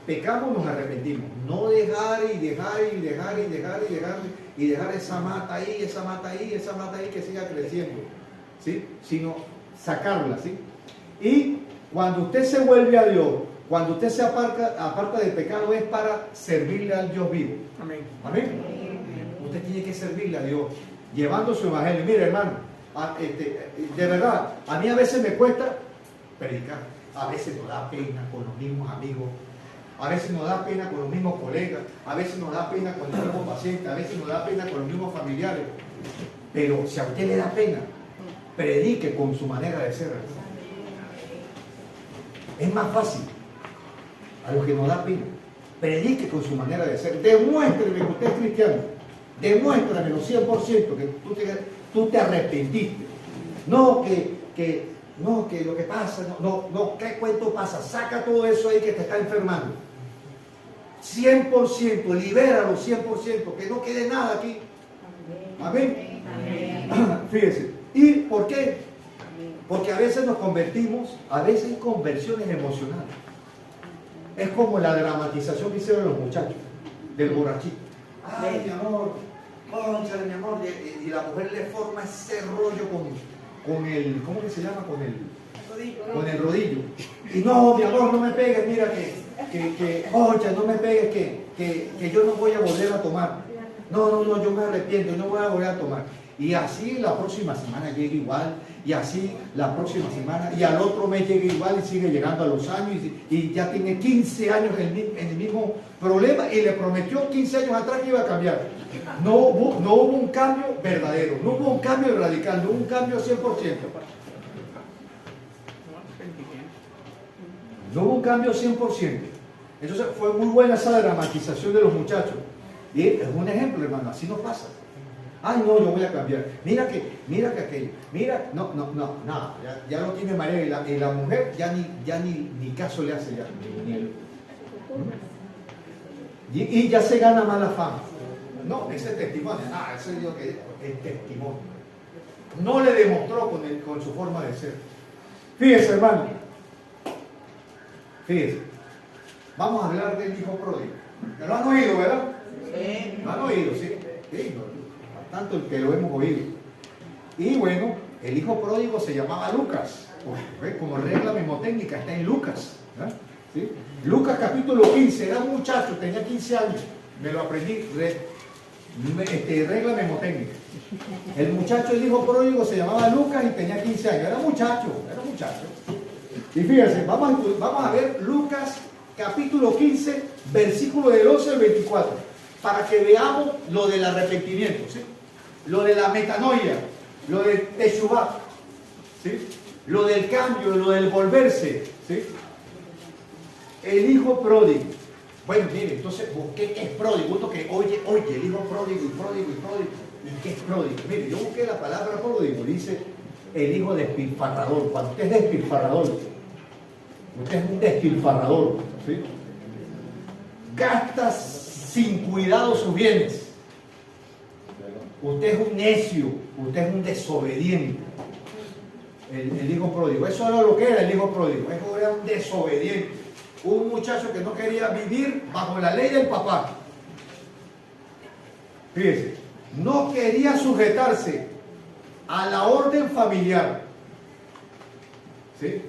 Pecamos, nos arrepentimos. No dejar esa mata ahí que siga creciendo, ¿sí? Sino sacarla, ¿sí? Y cuando usted se vuelve a Dios, cuando usted se aparta del pecado, es para servirle al Dios vivo. Amén. Amén. Usted tiene que servirle a Dios, llevando su evangelio. Mire, hermano, de verdad, a mí a veces me cuesta predicar. A veces nos da pena con los mismos amigos. A veces nos da pena con los mismos colegas, a veces nos da pena con el mismo paciente, a veces nos da pena con los mismos familiares. Pero si a usted le da pena, predique con su manera de ser. Es más fácil. A los que nos da pena, predique con su manera de ser. Demuéstreme que usted es cristiano. Demuéstramelo 100% que tú te arrepentiste. No que lo que pasa, no, ¿qué cuento pasa? Saca todo eso ahí que te está enfermando. 100%, libéralo 100%, que no quede nada aquí. Amén. Fíjese. ¿Y por qué? Porque a veces nos convertimos, a veces hay conversiones emocionales. Es como la dramatización que hicieron los muchachos, del borrachito. Ay, mi amor, cónchale, mi amor. Y la mujer le forma ese rollo con el, ¿cómo que se llama? Con el rodillo. Y no, mi amor, no me pegues, mira oye, no me pegues, que yo no voy a volver a tomar. No, yo me arrepiento, no voy a volver a tomar. Y así la próxima semana llega igual, y así la próxima semana, y al otro mes llega igual, y sigue llegando a los años, y ya tiene 15 años en el mismo problema, y le prometió 15 años atrás que iba a cambiar. No hubo un cambio verdadero, no hubo un cambio radical, no hubo un cambio 100%. No hubo un cambio 100%. Entonces fue muy buena esa dramatización de los muchachos. Y es un ejemplo, hermano, así nos pasa. Ay, no, yo voy a cambiar. Mira que aquello. Mira, nada, ya lo tiene María. Y la mujer ya ni caso le hace ya. Y ya se gana mala fama. No, ese testimonio, ese Dios que es testimonio. No le demostró con su forma de ser. Fíjese, hermano. Fíjese. Vamos a hablar del hijo pródigo. ¿Lo han oído, verdad? Sí. ¿Lo han oído? Sí. Sí, tanto el que lo hemos oído. Y bueno, el hijo pródigo se llamaba Lucas. Como regla memotécnica, está en Lucas. ¿Sí? Lucas capítulo 15, era un muchacho, tenía 15 años. Me lo aprendí, regla memotécnica. El muchacho, el hijo pródigo, se llamaba Lucas y tenía 15 años. Era muchacho. Y fíjense, vamos a ver Lucas capítulo 15, versículo del 11 al 24, para que veamos lo del arrepentimiento, ¿sí? lo de la metanoia, lo del teshuvah, ¿sí? Lo del cambio, lo del volverse, ¿sí? El hijo pródigo. Bueno, mire, entonces busqué qué es pródigo. Uno que oye, el hijo pródigo y pródigo y pródigo. ¿Y qué es pródigo? Mire, yo busqué la palabra pródigo, dice el hijo despilfarrador. Cuando usted es despilfarrador, usted es un despilfarrador, ¿sí? Gasta sin cuidado sus bienes. Usted es un necio, usted es un desobediente. El hijo pródigo. Eso era lo que era el hijo pródigo. Eso era un desobediente. Un muchacho que no quería vivir bajo la ley del papá. Fíjese, no quería sujetarse a la orden familiar, ¿sí?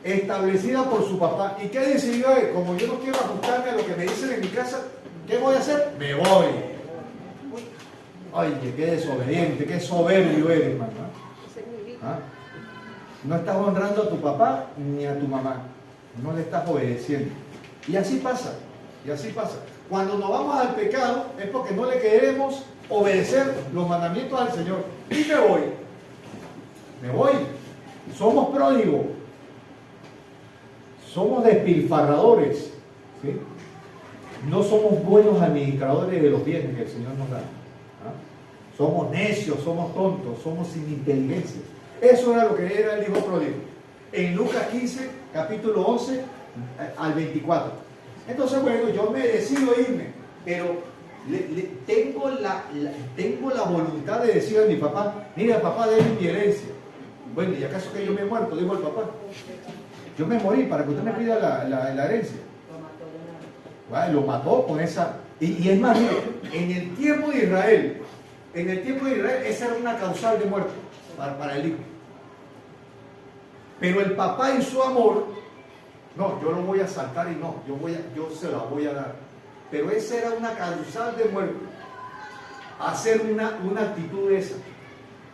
Establecida por su papá. ¿Y qué decidió él? Como yo no quiero ajustarme a lo que me dicen en mi casa, ¿qué voy a hacer? Me voy. Oye, qué desobediente, qué soberbio eres, hermano. ¿Ah? No estás honrando a tu papá ni a tu mamá. No le estás obedeciendo. Y así pasa. Y así pasa. Cuando nos vamos al pecado es porque no le queremos obedecer los mandamientos al Señor. Y me voy. Me voy. Somos pródigos. Somos despilfarradores. ¿Sí? No somos buenos administradores de los bienes que el Señor nos da. ¿Ah? Somos necios, somos tontos, somos sin inteligencia. Eso era lo que era el hijo pródigo. En Lucas 15, capítulo 11 al 24. Entonces, bueno, yo me decido irme, pero tengo la voluntad de decir a mi papá, mira papá, déme mi herencia. Bueno, ¿y acaso que yo me he muerto? Dijo el papá. Yo me morí para que usted me pida la herencia. Bueno, lo mató con esa... Y es más, mire, en el tiempo de Israel, esa era una causal de muerte para el hijo. Pero el papá en su amor, no, yo lo voy a saltar y no, yo se la voy a dar. Pero esa era una causal de muerte. Hacer una actitud esa.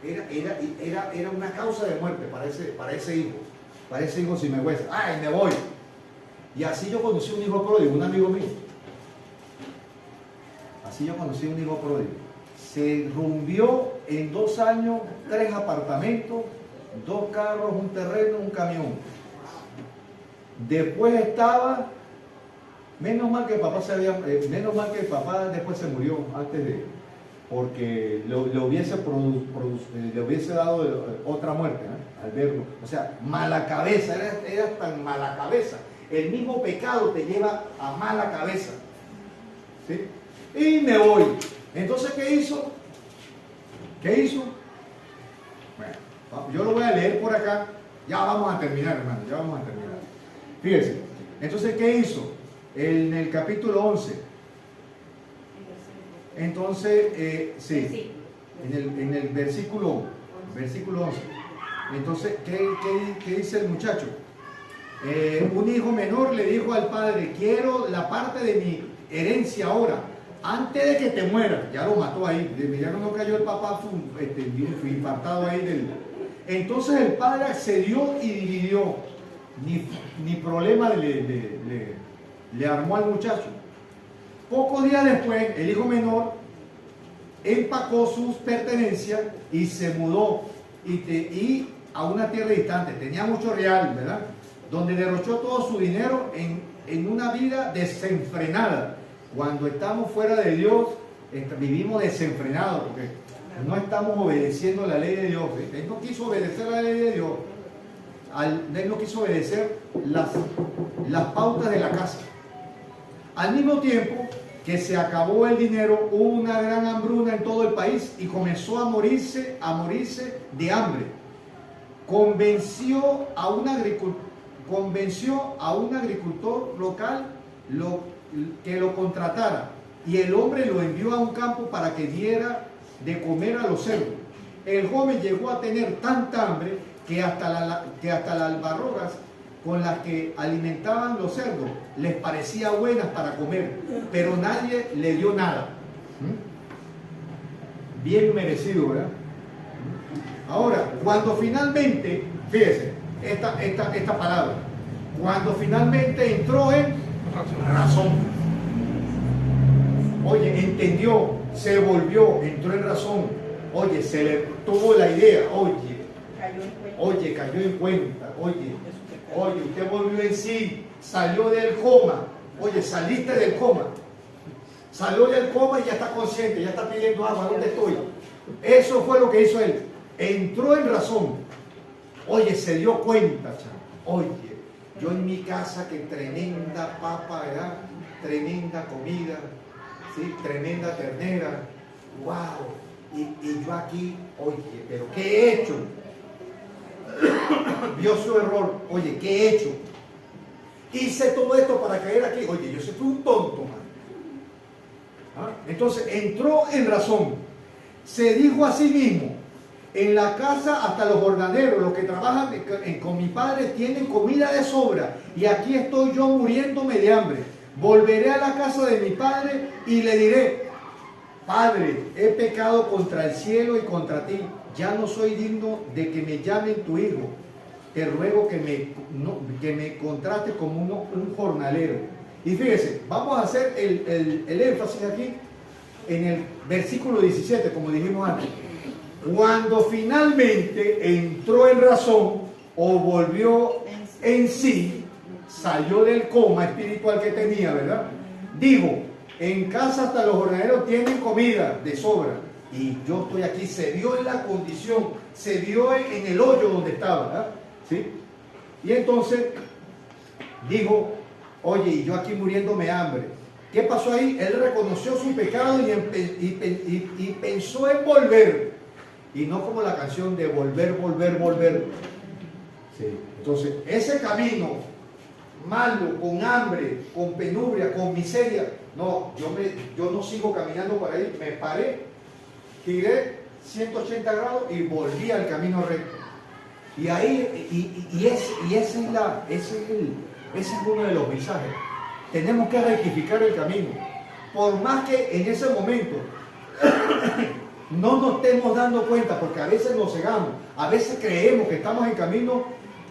Era una causa de muerte para ese hijo. Para ese hijo sinvergüenza. ¡Ay, me voy! Y así yo conocí un hijo pródigo, un amigo mío. Así yo conocí un hijo pródigo. Se rumbió en 2 años 3 apartamentos, 2 carros, un terreno, un camión. Después estaba, menos mal que el papá después se murió antes de, porque le hubiese dado otra muerte, ¿eh? Al verlo. O sea, mala cabeza, era tan mala cabeza. El mismo pecado te lleva a mala cabeza, ¿sí? Y me voy. Entonces, ¿qué hizo? Bueno, yo lo voy a leer por acá. Ya vamos a terminar, hermano, ya vamos a terminar. Fíjense. Entonces, ¿qué hizo? En el capítulo 11. Entonces, sí. En el versículo 11. Entonces, ¿qué dice el muchacho? Un hijo menor le dijo al padre, quiero la parte de mi herencia ahora, antes de que te mueras. Ya lo mató ahí, ya no cayó el papá, fue infartado ahí. Entonces el padre accedió y dividió, ni problema le armó al muchacho. Pocos días después, el hijo menor empacó sus pertenencias y se mudó y a una tierra distante. Tenía mucho real, ¿verdad? Donde derrochó todo su dinero en una vida desenfrenada. Cuando estamos fuera de Dios, vivimos desenfrenados porque no estamos obedeciendo la ley de Dios. Él no quiso obedecer la ley de Dios. Él no quiso obedecer las pautas de la casa. Al mismo tiempo que se acabó el dinero, hubo una gran hambruna en todo el país y comenzó a morirse de hambre. Convenció a un agricultor local que lo contratara, y el hombre lo envió a un campo para que diera de comer a los cerdos. El joven llegó a tener tanta hambre que hasta las albarroras con las que alimentaban los cerdos les parecía buenas para comer, pero nadie le dio nada. Bien merecido, ¿verdad? Ahora, cuando finalmente, fíjese, esta palabra, cuando finalmente entró en razón, oye, entendió, se volvió, entró en razón, oye, se le tuvo la idea, cayó en cuenta, oye, usted volvió en sí, salió del coma, oye, saliste del coma, salió del coma y ya está consciente, ya está pidiendo agua, ¿dónde estoy? Eso fue lo que hizo él, entró en razón, oye, se dio cuenta, oye, yo en mi casa, que tremenda papa, ¿verdad? Tremenda comida, ¿sí? Tremenda ternera, wow, y yo aquí, oye, pero ¿qué he hecho? Vio su error, oye, ¿qué he hecho? Hice todo esto para caer aquí, oye, yo soy un tonto, man. ¿Ah? Entonces entró en razón, se dijo a sí mismo, en la casa hasta los jornaleros, los que trabajan con mi padre, tienen comida de sobra, y aquí estoy yo muriéndome de hambre. Volveré a la casa de mi padre y le diré, Padre, he pecado contra el cielo y contra ti, ya no soy digno de que me llamen tu hijo. Te ruego que me contrates como un jornalero. Y fíjese, vamos a hacer el énfasis aquí en el versículo 17, como dijimos antes. Cuando finalmente entró en razón o volvió en sí, salió del coma espiritual que tenía, ¿verdad? Digo, en casa hasta los jornaleros tienen comida de sobra y yo estoy aquí. Se vio en la condición, se vio en el hoyo donde estaba, ¿verdad? ¿Sí? Y entonces dijo, oye, y yo aquí muriéndome de hambre. ¿Qué pasó ahí? Él reconoció su pecado y pensó en volver. Y no como la canción de volver, volver, volver. Sí. Entonces, ese camino malo, con hambre, con penuria, con miseria, no, yo no sigo caminando por ahí. Me paré, giré 180 grados y volví al camino recto. Y ahí, ese es uno de los mensajes. Tenemos que rectificar el camino. Por más que en ese momento no nos estemos dando cuenta, porque a veces nos cegamos, a veces creemos que estamos en camino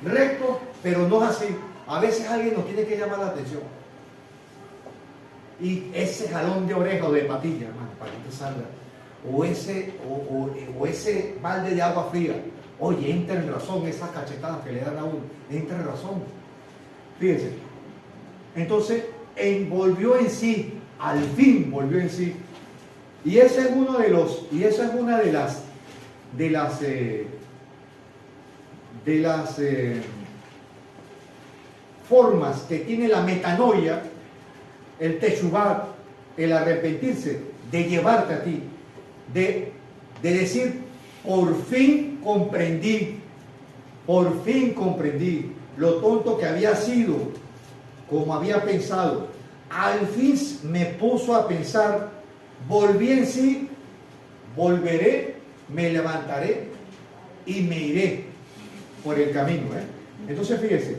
recto, pero no es así. A veces alguien nos tiene que llamar la atención. Y ese jalón de oreja o de patilla, hermano, para que te salga. O ese balde de agua fría. Oye, entra en razón, esas cachetadas que le dan a uno. Entra en razón. Fíjense. Entonces, volvió en sí. Al fin volvió en sí. Y ese es uno de los, y esa es una de las formas que tiene la metanoia, el teshuvah, el arrepentirse, de llevarte a ti, de decir, por fin comprendí lo tonto que había sido, como había pensado. Al fin me puso a pensar, volví en sí, volveré, me levantaré y me iré por el camino. Entonces fíjese,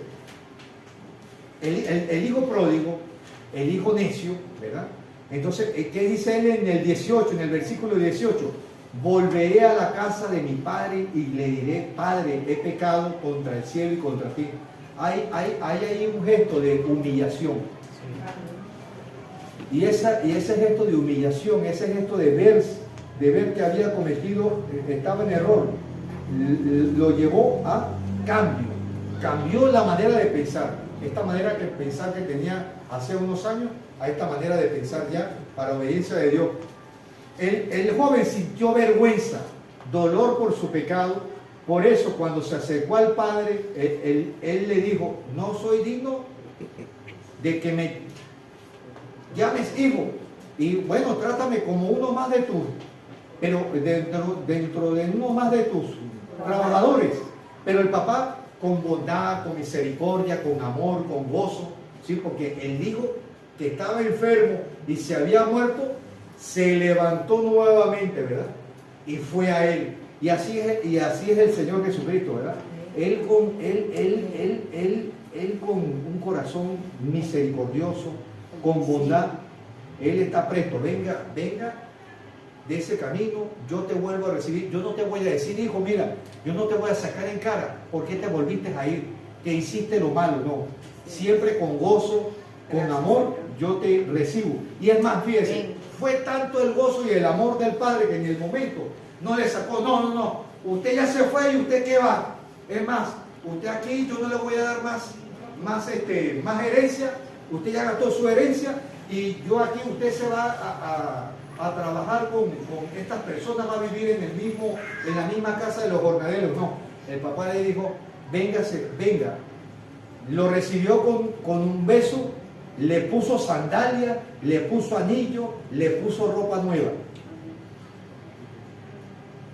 el hijo pródigo, el hijo necio, ¿verdad? Entonces, ¿qué dice él en el 18, en el versículo 18? Volveré a la casa de mi padre y le diré, Padre, he pecado contra el cielo y contra ti. Hay ahí un gesto de humillación. Y ese gesto de humillación, ese gesto de ver que había cometido, estaba en error, lo llevó a cambio. Cambió la manera de pensar. Esta manera de pensar que tenía hace unos años, a esta manera de pensar ya para obediencia de Dios. El joven sintió vergüenza, dolor por su pecado. Por eso, cuando se acercó al padre, él le dijo, no soy digno de que me llames hijo, y bueno, trátame como uno más de tus, pero dentro de uno más de tus trabajadores. Pero el papá, con bondad, con misericordia, con amor, con gozo, ¿sí? Porque el hijo que estaba enfermo y se había muerto, se levantó nuevamente, ¿verdad? Y fue a él. Y así es el Señor Jesucristo, ¿verdad? Él con un corazón misericordioso, con bondad, Él está presto. Venga de ese camino, yo te vuelvo a recibir. Yo no te voy a decir, hijo, mira, yo no te voy a sacar en cara, ¿por qué te volviste a ir? Que hiciste lo malo, no. Siempre con gozo, con amor, yo te recibo. Y es más, fíjense, fue tanto el gozo y el amor del padre que en el momento no le sacó, no, usted ya se fue y usted qué va. Es más, usted aquí yo no le voy a dar más herencia, usted ya gastó su herencia y yo aquí usted se va a trabajar con estas personas, va a vivir en la misma casa de los jornaleros. No, el papá le dijo, véngase, venga. Lo recibió con un beso, le puso sandalia, le puso anillo, le puso ropa nueva.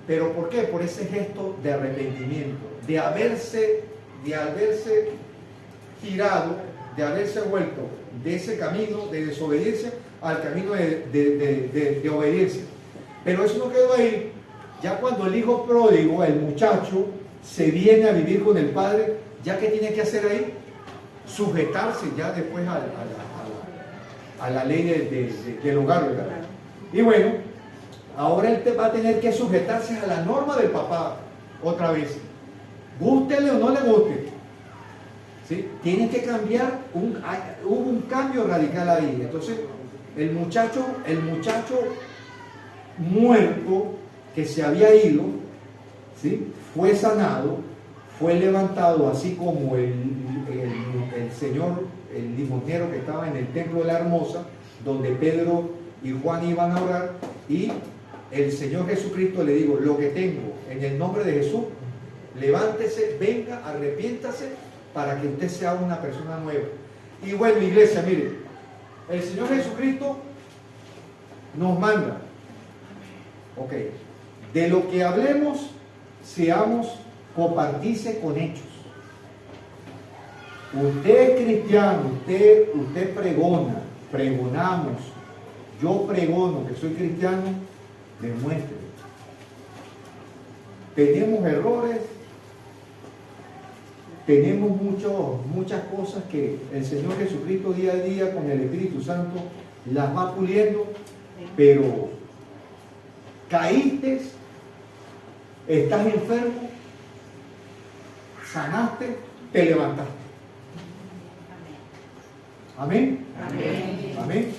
¿Pero por qué? Por ese gesto de arrepentimiento, de haberse girado, de haberse vuelto de ese camino de desobediencia al camino de obediencia. Pero eso no quedó ahí. Ya cuando el hijo pródigo, el muchacho, se viene a vivir con el padre, ¿ya qué tiene que hacer ahí? Sujetarse ya después a la ley del hogar, ¿verdad? Y bueno, ahora él va a tener que sujetarse a la norma del papá otra vez. Gústele o no le guste. ¿Sí? Tiene que cambiar, hubo un cambio radical ahí. Entonces, el muchacho muerto que se había ido, ¿sí? Fue sanado, fue levantado, así como el señor, el limosnero que estaba en el templo de la Hermosa, donde Pedro y Juan iban a orar, y el Señor Jesucristo le dijo, lo que tengo en el nombre de Jesús, levántese, venga, arrepiéntase, para que usted sea una persona nueva. Y bueno, iglesia, mire, el Señor Jesucristo nos manda, ok, de lo que hablemos, seamos copartícipe con hechos. Usted es cristiano, usted pregonamos, yo pregono que soy cristiano, demuestre. Tenemos errores, tenemos muchas cosas que el Señor Jesucristo día a día con el Espíritu Santo las va puliendo, pero caíste, estás enfermo, sanaste, te levantaste. Amén. Amén. Amén.